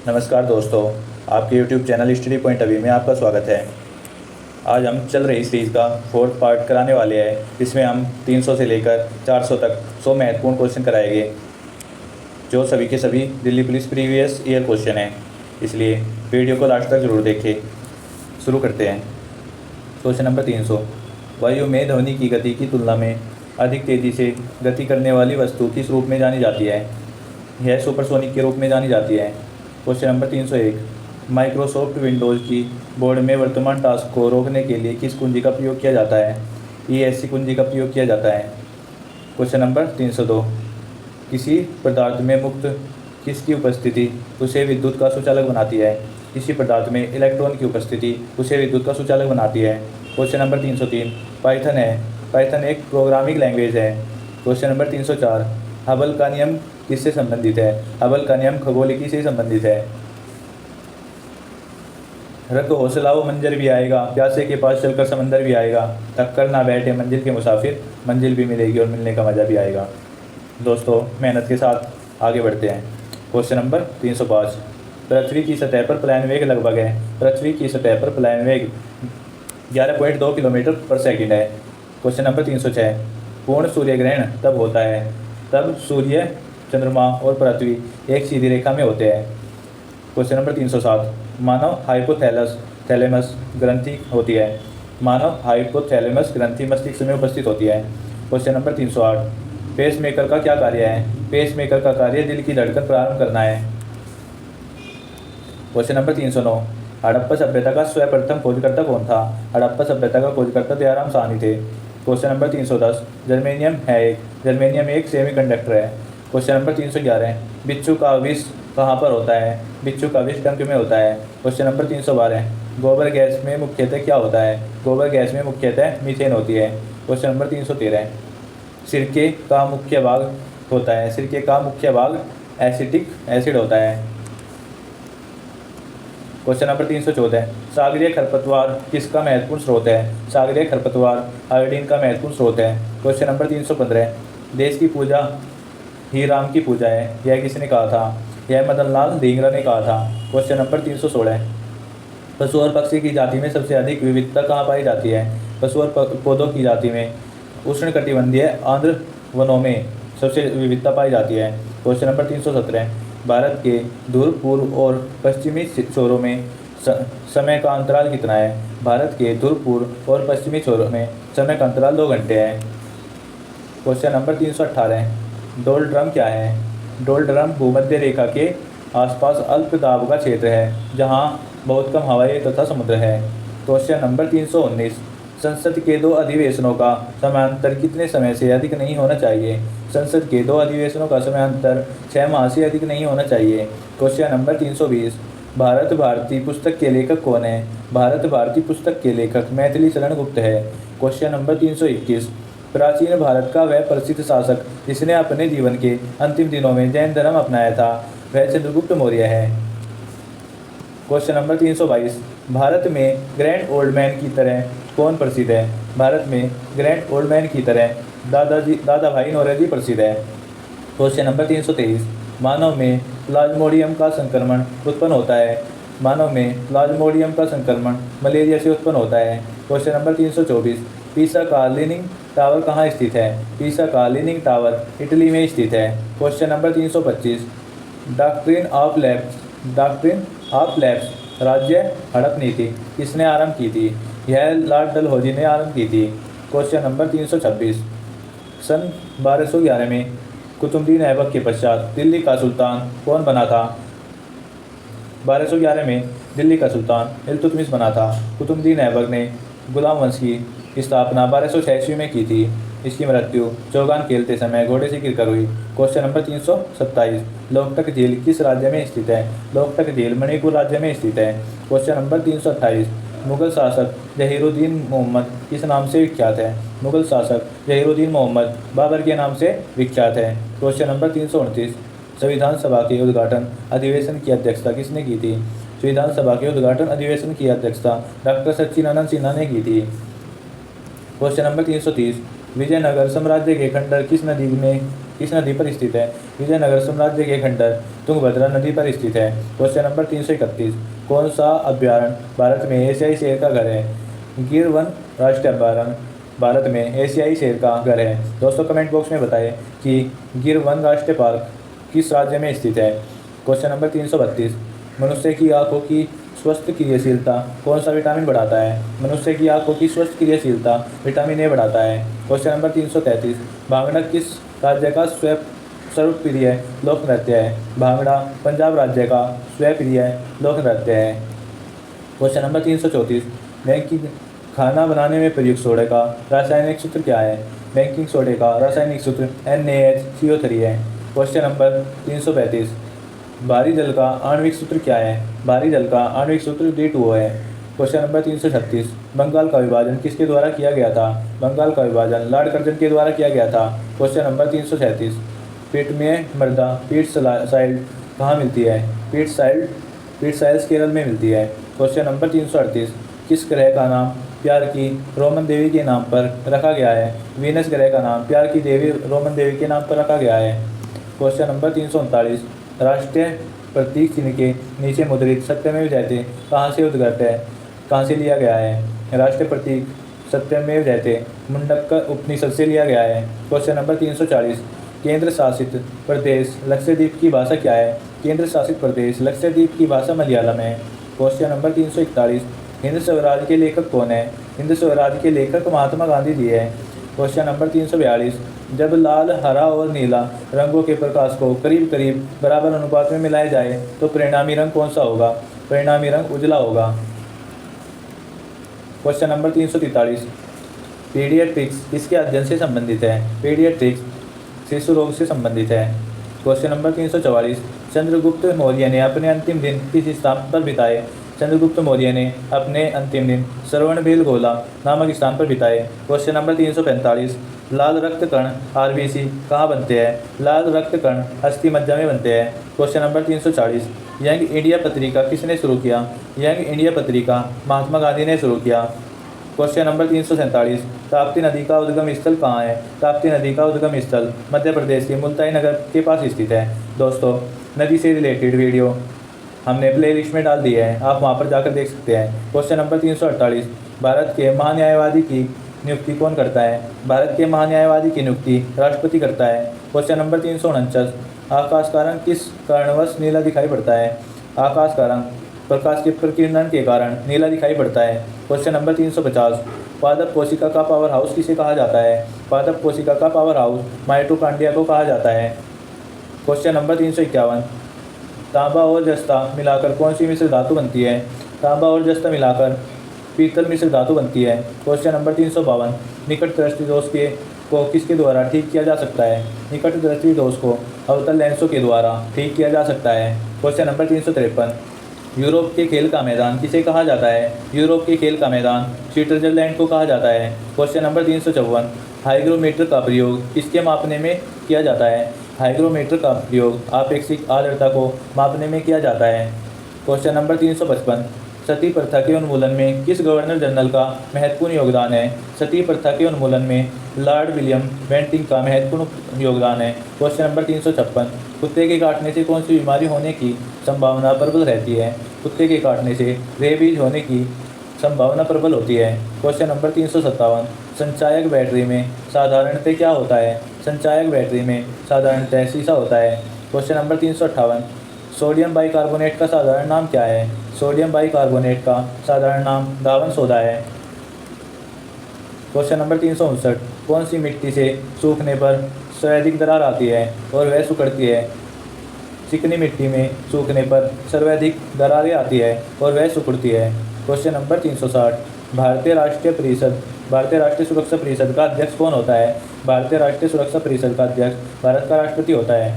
नमस्कार दोस्तों, आपके YouTube चैनल स्टडी पॉइंट अभी में आपका स्वागत है। आज हम चल रही सीरीज़ का फोर्थ पार्ट कराने वाले हैं। इसमें हम 300 से लेकर 400 तक 100 महत्वपूर्ण क्वेश्चन कराएंगे, जो सभी के सभी Delhi police previous year question हैं। इसलिए वीडियो को लास्ट तक ज़रूर देखें। शुरू करते हैं। Question number 300। वायु में ध्वनि की गति की तुलना में अधिक तेज़ी से गति करने वाली वस्तु किस रूप में जानी जाती है? यह सुपरसोनिक के रूप में जानी जाती है। Question number 301। माइक्रोसॉफ्ट विंडोज़ की बोर्ड में वर्तमान टास्क को रोकने के लिए किस कुंजी का प्रयोग किया जाता है? ESC कुंजी का प्रयोग किया जाता है। Question number 302। किसी पदार्थ में मुक्त किसकी उपस्थिति उसे विद्युत का सुचालक बनाती है? किसी पदार्थ में इलेक्ट्रॉन की उपस्थिति उसे विद्युत का सुचालक बनाती है। Question number 303। पाइथन है। पाइथन एक प्रोग्रामिंग लैंग्वेज है। Question number 304। हबल का नियम किससे संबंधित है? हबल का नियम खगोलिकी से संबंधित है। रख हौसला वो मंजर भी आएगा, प्यासे के पास चलकर समंदर भी आएगा, थककर ना बैठे मंजिल के मुसाफिर, मंजिल भी मिलेगी और मिलने का मज़ा भी आएगा। दोस्तों, मेहनत के साथ आगे बढ़ते हैं। Question number 305। पृथ्वी की सतह पर प्लायन वेग लगभग है। पृथ्वी की सतह पर प्लायन वेग 11.2 किलोमीटर पर सेकंड है। Question number 306। पूर्ण सूर्य ग्रहण तब होता है तब सूर्य, चंद्रमा और पृथ्वी एक सीधी रेखा में होते हैं। Question number 307। मानव थैलेमस ग्रंथि होती है। मानव हाइपोथैलेमस ग्रंथि मस्तिष्क में उपस्थित होती है। Question number 308। पेसमेकर का क्या कार्य है? पेसमेकर का कार्य दिल की धड़कन प्रारंभ करना है। Question number 309। हड़प्पा सभ्यता का सर्वप्रथम खोजकर्ता कौन था? हड़प्पा सभ्यता का खोजकर्ता दयाराम साहनी थे। Question number 310। जर्मेनियम एक सेमीकंडक्टर है। Question number 311। बिच्छू का विष कहाँ पर होता है? बिच्छू का विष टंक में होता है। Question number 312। गोबर गैस में मुख्यतः क्या होता है? गोबर गैस में मुख्यतः मीथेन होती है। Question number 313। सिरके का मुख्य भाग होता है। सिरके का मुख्य भाग एसिटिक एसिड होता है। Question number 314। सागरीय खरपतवार किसका महत्वपूर्ण स्रोत है? सागरीय खरपतवार आयोडीन का महत्वपूर्ण स्रोत है। Question number 315। देश की पूजा ही राम की पूजा है, यह किसने कहा था? यह मदन लाल ढींगरा ने कहा था। Question number 316। पशु और पक्षी की जाति में सबसे अधिक विविधता कहाँ पाई जाती है? पशु और पौधों की जाति में उष्णकटिबंधीय आर्द्र वनों में सबसे विविधता पाई जाती है। Question number 317। भारत के ध्रुव पूर्व और पश्चिमी छोरों में समय का अंतराल कितना है? भारत के ध्रुव पूर्व और पश्चिमी छोरों में समय का अंतराल 2 घंटे है। Question number 318। डोलड्रम क्या है? डोलड्रम भूमध्य रेखा के आसपास अल्प दाब का क्षेत्र है, जहां बहुत कम हवाएं तथा समुद्र है। Question number 319। संसद के 2 अधिवेशनों का समयांतर कितने समय से अधिक नहीं होना चाहिए? संसद के 2 अधिवेशनों का समयांतर 6 माह से अधिक नहीं होना चाहिए। Question number 320। भारत भारती पुस्तक के लेखक कौन है? भारत भारती पुस्तक के लेखक मैथिली शरण गुप्त है। Question number 321। प्राचीन भारत का वह प्रसिद्ध शासक जिसने अपने जीवन के अंतिम दिनों में जैन धर्म अपनाया था, वह चंद्रगुप्त मौर्य है। Question number 322। भारत में ग्रैंड ओल्ड मैन की तरह कौन प्रसिद्ध है? भारत में ग्रैंड ओल्ड मैन की तरह दादा भाई नौरोजी प्रसिद्ध है। Question number 323। मानव में प्लाज्मोडियम का संक्रमण उत्पन्न होता है। मानव में प्लाज्मोडियम का संक्रमण मलेरिया से उत्पन्न होता है। Question number 324। पीसा का लीनिंग टावर कहाँ स्थित है? पीसा का लीनिंग टावर इटली में स्थित है। Question number 325। Doctrine of lapse राज्य हड़प नीति किसने आरंभ की थी? यह लॉर्ड डलहौजी ने आरंभ की थी। Question number 326। सन 1211 में कुतुबुद्दीन ऐबक के पश्चात दिल्ली का सुल्तान कौन बना था? 1211 में दिल्ली का सुल्तान इल्तुतमिश बना था। कुतुबुद्दीन ऐबक ने गुलाम वंश की स्थापना 1286 में की थी। इसकी मृत्यु चौगान खेलते समय घोड़े से गिरकर हुई। Question number 327। लोकटक झील किस राज्य में स्थित है? लोकटक झील मणिपुर राज्य में स्थित है। Question number 328। मुगल शासक जहीरुद्दीन मोहम्मद किस नाम से विख्यात है? मुगल शासक जहीरुद्दीन मोहम्मद बाबर के नाम से विख्यात है। Question number 329। संविधान सभा के उद्घाटन अधिवेशन की अध्यक्षता किसने की थी? संविधान सभा के उद्घाटन अधिवेशन की अध्यक्षता डॉक्टर सच्चिदानंद सिन्हा ने की थी। Question number 330। विजयनगर साम्राज्य के खंडर किस नदी में किस नदी पर स्थित है? विजयनगर साम्राज्य के खंडर तुंगभद्रा नदी पर स्थित है। क्वेश्चन नंबर 331, कौन सा अभ्यारण्य भारत में एशियाई शेर का घर है? गिर वन राष्ट्रीय अभ्यारण्य भारत में एशियाई शेर का घर है। दोस्तों कमेंट बॉक्स में बताएं कि गिर वन राष्ट्रीय पार्क किस राज्य में स्थित है। क्वेश्चन नंबर 332, मनुष्य की आंखों की स्वस्थ क्रियाशीलता कौन सा विटामिन बढ़ाता है? मनुष्य की आंखों की स्वस्थ क्रियाशीलता विटामिन ए बढ़ाता है। क्वेश्चन नंबर 333, भांगड़ा किस राज्य का सर्वप्रिय लोक नृत्य है? भांगड़ा पंजाब राज्य का स्वप्रिय लोक नृत्य है। क्वेश्चन नंबर 334, बेकिंग खाना बनाने में प्रयुक्त सोडे का रासायनिक सूत्र क्या है? बेकिंग सोडे का रासायनिक सूत्र NaHCO3 है। क्वेश्चन नंबर 335, भारी जल का आणविक सूत्र क्या है? भारी जल का आणविक सूत्र D2O है। क्वेश्चन नंबर 336, बंगाल का विभाजन किसके द्वारा किया गया था? बंगाल का विभाजन लॉर्ड कर्जन के द्वारा किया गया था। क्वेश्चन नंबर 337, पीटमेय मृदा पीटसाइल्ड कहाँ मिलती है? पीटसाइल्स केरल में मिलती है। क्वेश्चन नंबर 338, किस ग्रह का नाम प्यार की रोमन देवी के नाम पर रखा गया है? वीनस ग्रह का नाम प्यार की देवी रोमन देवी के नाम पर रखा गया है। क्वेश्चन नंबर 339, राष्ट्रीय प्रतीक चिन्ह के नीचे मुद्रित सत्यमेव जयते कहाँ से उद्गत है? कहाँ से लिया गया है? राष्ट्रीय प्रतीक सत्यमेव जयते मुंडक्कर उपनिषद से लिया गया है। क्वेश्चन नंबर 340, केंद्र शासित प्रदेश लक्षद्वीप की भाषा क्या है? केंद्र शासित प्रदेश लक्षद्वीप की भाषा मलयालम है। क्वेश्चन नंबर 341, हिंद स्वराज के लेखक कौन है? हिंद स्वराज के लेखक महात्मा गांधी जी है। क्वेश्चन नंबर 342, जब लाल हरा और नीला रंगों के प्रकाश को करीब करीब बराबर अनुपात में मिलाया जाए तो परिणामी रंग कौन सा होगा? परिणामी रंग उजला होगा। क्वेश्चन नंबर 343, पीडियाट्रिक्स किसके अध्ययन से संबंधित है? पीडियाट्रिक्स शिशु रोग से संबंधित है। क्वेश्चन नंबर 344, चंद्रगुप्त मौर्य ने अपने अंतिम दिन किस स्थान पर बिताए? चंद्रगुप्त मौर्य ने अपने अंतिम दिन श्रवणबेलगोला नामक स्थान पर बिताए। क्वेश्चन नंबर 345, लाल रक्त कण RBC कहाँ बनते हैं? लाल रक्त कण अस्थि मज्जा में बनते हैं। क्वेश्चन नंबर 340, यंग इंडिया पत्रिका किसने शुरू किया? यंग इंडिया पत्रिका महात्मा गांधी ने शुरू किया। क्वेश्चन नंबर 347, ताप्ती नदी का उद्गम स्थल कहाँ है? ताप्ती नदी का उद्गम स्थल मध्य प्रदेश के मुल्ताई नगर के पास स्थित है। दोस्तों नदी से रिलेटेड वीडियो हमने प्लेलिस्ट में डाल दी है, आप वहां पर जाकर देख सकते हैं। क्वेश्चन नंबर 348, भारत के महान्यायवादी की नियुक्ति कौन करता है? भारत के महान्यायवादी की नियुक्ति राष्ट्रपति करता है। क्वेश्चन नंबर 349, आकाश का रंग किस कारणवश नीला दिखाई पड़ता है? आकाश का रंग प्रकाश के प्रकीर्णन के कारण नीला दिखाई पड़ता है। क्वेश्चन नंबर 350, पादप कोशिका का पावर हाउस किसे कहा जाता है? पादप कोशिका का पावर हाउस माइटोकॉन्ड्रिया को कहा जाता है। क्वेश्चन नंबर 351, तांबा और जस्ता मिलाकर कौन सी मिश्र धातु बनती है? तांबा और जस्ता मिलाकर पीतल मिश्र धातु बनती है। क्वेश्चन नंबर 352, निकट दृष्टि दोष को किसके द्वारा ठीक किया जा सकता है? निकट दृष्टि दोष को अवतल लेंसों के द्वारा ठीक किया जा सकता है। क्वेश्चन नंबर 353, यूरोप के खेल का मैदान किसे कहा जाता है? यूरोप के खेल का मैदान स्विट्जरलैंड को कहा जाता है। क्वेश्चन नंबर 354, हाइग्रोमीटर का प्रयोग किसके मापने में किया जाता है? हाइग्रोमीटर का प्रयोग आपेक्षिक आर्द्रता को मापने में किया जाता है। क्वेश्चन नंबर 355, सती प्रथा के उन्मूलन में किस गवर्नर जनरल का महत्वपूर्ण योगदान है? सती प्रथा के उन्मूलन में लॉर्ड विलियम बेंटिंक का महत्वपूर्ण योगदान है। क्वेश्चन नंबर 356, कुत्ते के काटने से कौन सी बीमारी होने की संभावना प्रबल रहती है? कुत्ते के काटने से रेबीज होने की संभावना प्रबल होती है। क्वेश्चन नंबर 357, संचायक बैटरी में साधारणतः क्या होता है? संचायक बैटरी में साधारणतः शीशा होता है। क्वेश्चन नंबर 358, सोडियम बाइकार्बोनेट का साधारण नाम क्या है? सोडियम बाइकार्बोनेट का साधारण नाम दावन सोडा है। क्वेश्चन नंबर 359, कौन सी मिट्टी से सूखने पर सर्वाधिक दरार आती है और वह सिकुड़ती है? चिकनी मिट्टी में सूखने पर सर्वाधिक दरारें आती है और वह सिकुड़ती है। क्वेश्चन नंबर 360, भारतीय राष्ट्रीय सुरक्षा परिषद का अध्यक्ष कौन होता है? भारतीय राष्ट्रीय सुरक्षा परिषद का अध्यक्ष भारत का राष्ट्रपति होता है।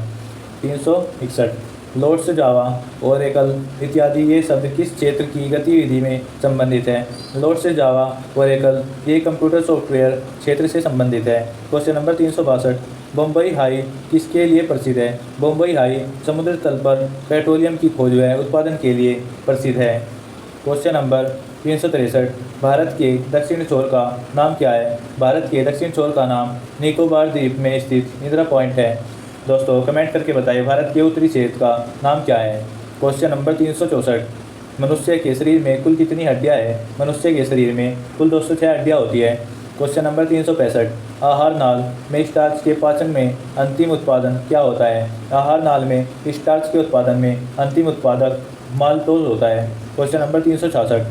361, लोड्स, जावा, ओरेकल इत्यादि ये शब्द किस क्षेत्र की गतिविधि में संबंधित है? लोड्स, जावा, ओरेकल ये कंप्यूटर सॉफ्टवेयर क्षेत्र से संबंधित है। क्वेश्चन नंबर 362, बम्बई हाई किसके लिए प्रसिद्ध है? बम्बई हाई समुद्र तल पर पेट्रोलियम की खोज व उत्पादन के लिए प्रसिद्ध है। क्वेश्चन नंबर 363 भारत के दक्षिण छोर का नाम क्या है? भारत के दक्षिण छोर का नाम निकोबार द्वीप में स्थित इंदिरा पॉइंट है। दोस्तों कमेंट करके बताइए भारत के उत्तरी क्षेत्र का नाम क्या है? क्वेश्चन नंबर 364 मनुष्य के शरीर में कुल कितनी हड्डियां हैं? मनुष्य के शरीर में कुल 206 हड्डियां होती है। क्वेश्चन नंबर 365 आहार नाल में स्टार्च के पाचन में अंतिम उत्पादन क्या होता है? आहार नाल में स्टार्च के उत्पादन में अंतिम उत्पादक माल्टोज होता है। क्वेश्चन नंबर 366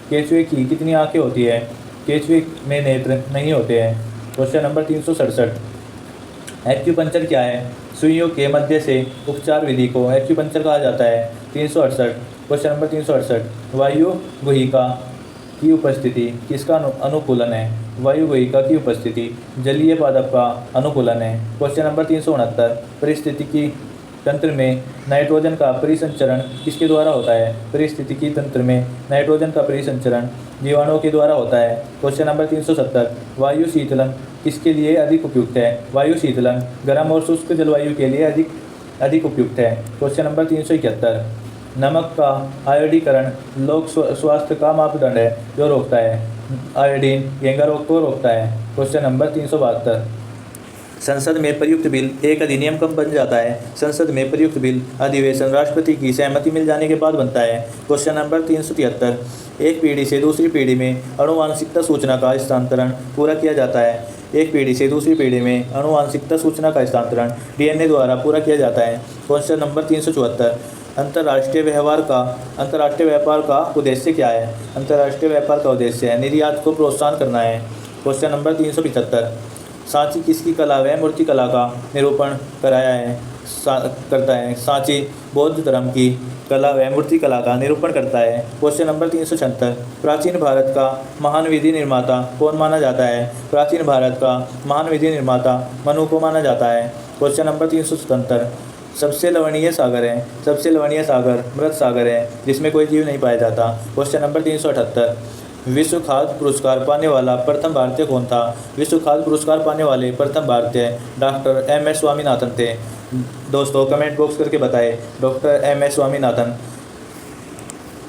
केंचुए की कितनी आंखें होती है? केंचुए में नेत्र नहीं होते हैं। क्वेश्चन नंबर 367 एक्यूपंक्चर क्या है? सुइयों के मध्य से उपचार विधि को एक्यूपंक्चर कहा जाता है। 368 क्वेश्चन नंबर 368 वायु गुहिका की उपस्थिति किसका अनुकूलन है? वायु गुहिका की उपस्थिति जलीय पादप का अनुकूलन है। क्वेश्चन नंबर 369 परिस्थितिकी तंत्र में नाइट्रोजन का परिसंचरण किसके द्वारा होता है? परिस्थितिकी तंत्र में नाइट्रोजन का परिसंचरण जीवाणुओं के द्वारा होता है। क्वेश्चन नंबर 370 वायु शीतलन किसके लिए अधिक उपयुक्त है? वायु शीतलन गर्म और शुष्क जलवायु के लिए अधिक उपयुक्त है। क्वेश्चन नंबर 371 नमक का आयोडीकरण लोक स्वास्थ्य का मापदंड है जो रोकता है। आयोडीन घेंगा रोग को रोकता है। क्वेश्चन नंबर 372 संसद में प्रयुक्त बिल एक अधिनियम कब बन जाता है? संसद में प्रयुक्त बिल अधिवेशन राष्ट्रपति की सहमति मिल जाने के बाद बनता है। क्वेश्चन नंबर 373 एक पीढ़ी से दूसरी पीढ़ी में आनुवांशिकता सूचना का हस्तांतरण पूरा किया जाता है। एक पीढ़ी से दूसरी पीढ़ी में आनुवांशिकता सूचना का हस्तांतरण डीएनए द्वारा पूरा किया जाता है। क्वेश्चन नंबर 374 अंतर्राष्ट्रीय व्यापार का उद्देश्य क्या है? अंतर्राष्ट्रीय व्यापार का उद्देश्य है निर्यात को प्रोत्साहन करना है। क्वेश्चन नंबर 375 सांची किसकी कला व मूर्तिकला का निरूपण करता है? सांची बौद्ध धर्म की कला व मूर्तिकला का निरूपण करता है। क्वेश्चन नंबर 376 प्राचीन भारत का महान विधि निर्माता कौन माना जाता है? प्राचीन भारत का महान विधि निर्माता मनु को माना जाता है। क्वेश्चन नंबर 377 सबसे लवणीय सागर है? सबसे लवणीय सागर मृत सागर है जिसमें कोई जीव नहीं पाया जाता। क्वेश्चन नंबर 378 विश्व खाद्य पुरस्कार पाने वाला प्रथम भारतीय कौन था? विश्व खाद्य पुरस्कार पाने वाले प्रथम भारतीय डॉक्टर एम.एस. स्वामीनाथन थे। दोस्तों कमेंट बॉक्स करके बताएं डॉक्टर एम.एस. स्वामीनाथन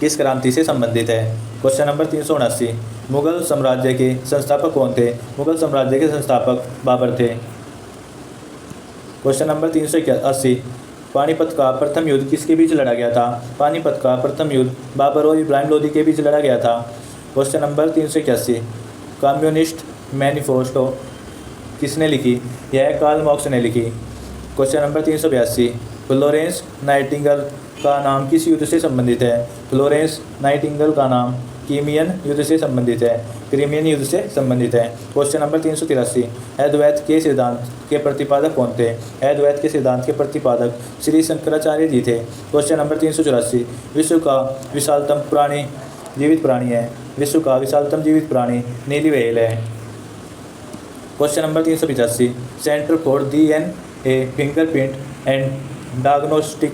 किस क्रांति से संबंधित है? क्वेश्चन नंबर 379 मुगल साम्राज्य के संस्थापक कौन थे? मुगल साम्राज्य के संस्थापक बाबर थे। क्वेश्चन नंबर 381 पानीपत का प्रथम युद्ध किसके बीच लड़ा गया था? पानीपत का प्रथम युद्ध बाबर और इब्राहिम लोदी के बीच लड़ा गया था। क्वेश्चन नंबर 381 कम्युनिस्ट मैनिफेस्टो किसने लिखी? यह कार्ल मार्क्स ने लिखी। क्वेश्चन नंबर 382 फ्लोरेंस नाइटिंगेल का नाम किस युद्ध से संबंधित है? फ्लोरेंस नाइटिंगेल का नाम क्रीमियन युद्ध से संबंधित है। क्रीमियन युद्ध से संबंधित है। क्वेश्चन नंबर 383 अद्वैत के सिद्धांत के प्रतिपादक कौन थे? अद्वैत के सिद्धांत के प्रतिपादक श्री शंकराचार्य जी थे। क्वेश्चन नंबर 384 विश्व का विशालतम प्राणी जीवित प्राणी है? विश्व का विशालतम जीवित प्राणी नीली व्हेल है। Question number 385 centre for DNA fingerprint and diagnostic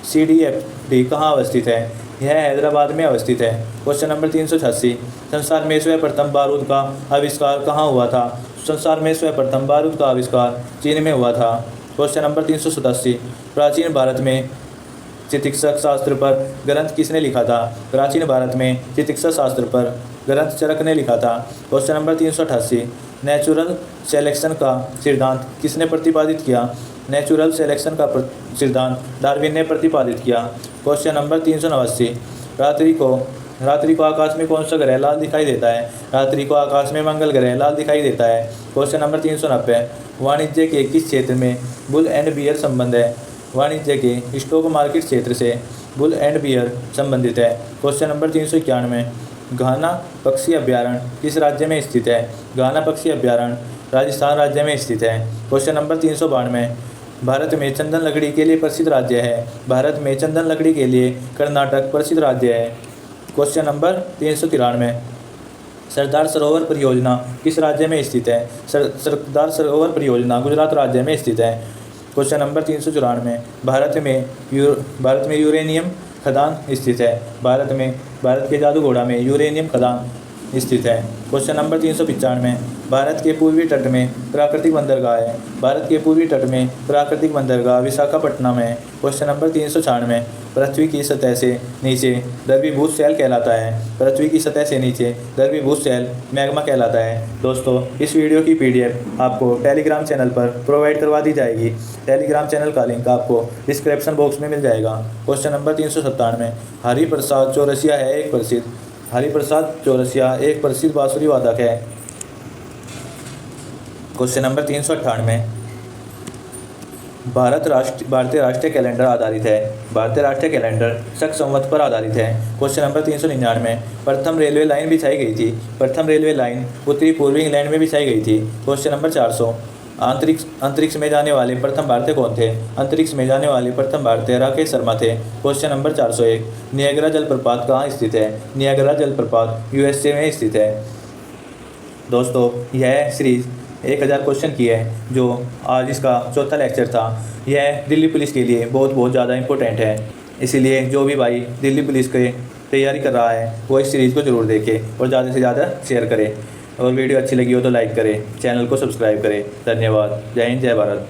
CDFD कहाँ अवस्थित है? यह हैदराबाद में अवस्थित है। क्वेश्चन नंबर 386 संसार में सर्वप्रथम बारूद का आविष्कार कहाँ हुआ था? संसार में सर्वप्रथम बारूद का आविष्कार चीन में हुआ था। क्वेश्चन नंबर 387 प्राचीन भारत में चिकित्सा शास्त्र पर ग्रंथ किसने लिखा था? प्राचीन भारत में चिकित्सा शास्त्र पर ग्रंथ चरक ने लिखा था। क्वेश्चन नंबर 388 नेचुरल सेलेक्शन का सिद्धांत किसने प्रतिपादित किया? नेचुरल सेलेक्शन का सिद्धांत डार्विन ने प्रतिपादित किया। क्वेश्चन नंबर 389 रात्रि को आकाश में कौन सा ग्रह लाल दिखाई देता है? रात्रि को आकाश में मंगल ग्रह लाल दिखाई देता है। क्वेश्चन नंबर 390 वाणिज्य के किस क्षेत्र में बुल एंड बियर संबंध है? वाणिज्य के स्टॉक मार्केट क्षेत्र से बुल एंड बियर संबंधित है। क्वेश्चन नंबर 391 घाना पक्षी अभ्यारण्य किस राज्य में स्थित है? घाना पक्षी अभ्यारण्य राजस्थान राज्य में स्थित है। क्वेश्चन नंबर 392 भारत में चंदन लकड़ी के लिए प्रसिद्ध राज्य है? भारत में चंदन लकड़ी के लिए कर्नाटक प्रसिद्ध राज्य है। क्वेश्चन नंबर 393 सरदार सरोवर परियोजना किस राज्य में स्थित है? सरदार सरोवर परियोजना गुजरात राज्य में स्थित है। क्वेश्चन नंबर 394 भारत में यूरेनियम खदान स्थित है? भारत के जादूगोड़ा में यूरेनियम खदान स्थित है। क्वेश्चन नंबर 395 भारत के पूर्वी तट में प्राकृतिक बंदरगाह है? भारत के पूर्वी तट में प्राकृतिक बंदरगाह विशाखापट्टनम है। क्वेश्चन नंबर 396 पृथ्वी की सतह से नीचे द्रवीभूत सेल कहलाता है। पृथ्वी की सतह से नीचे द्रवीभूत सेल मैग्मा कहलाता है। दोस्तों, इस वीडियो की PDF आपको टेलीग्राम चैनल पर प्रोवाइड करवा दी जाएगी। टेलीग्राम चैनल का लिंक आपको डिस्क्रिप्शन बॉक्स में मिल जाएगा। क्वेश्चन नंबर 397, हरिप्रसाद चौरसिया एक प्रसिद्ध बांसुरी वादक है। क्वेश्चन नंबर 398, भारतीय राष्ट्रीय कैलेंडर आधारित है। भारतीय राष्ट्रीय कैलेंडर शक संवत पर आधारित है। क्वेश्चन नंबर 399, प्रथम रेलवे लाइन बिछाई गई थी। प्रथम रेलवे लाइन उत्तरी पूर्वी इंग्लैंड में बिछाई गई थी। क्वेश्चन नंबर 400, अंतरिक्ष में जाने वाले प्रथम भारतीय कौन थे? अंतरिक्ष में जाने वाले प्रथम भारतीय राकेश शर्मा थे। क्वेश्चन नंबर 401, नियाग्रा जलप्रपात कहाँ स्थित है? नियाग्रा जलप्रपात USA में स्थित है। दोस्तों, यह सीरीज 1000 क्वेश्चन की है, जो आज इसका चौथा लेक्चर था। यह दिल्ली पुलिस के लिए बहुत ज़्यादा इंपॉर्टेंट है। इसीलिए जो भी भाई दिल्ली पुलिस की तैयारी कर रहा है वो इस सीरीज़ को ज़रूर देखे और ज़्यादा से ज़्यादा शेयर करे। और वीडियो अच्छी लगी हो तो लाइक करें, चैनल को सब्सक्राइब करें। धन्यवाद। जय हिंद, जय भारत।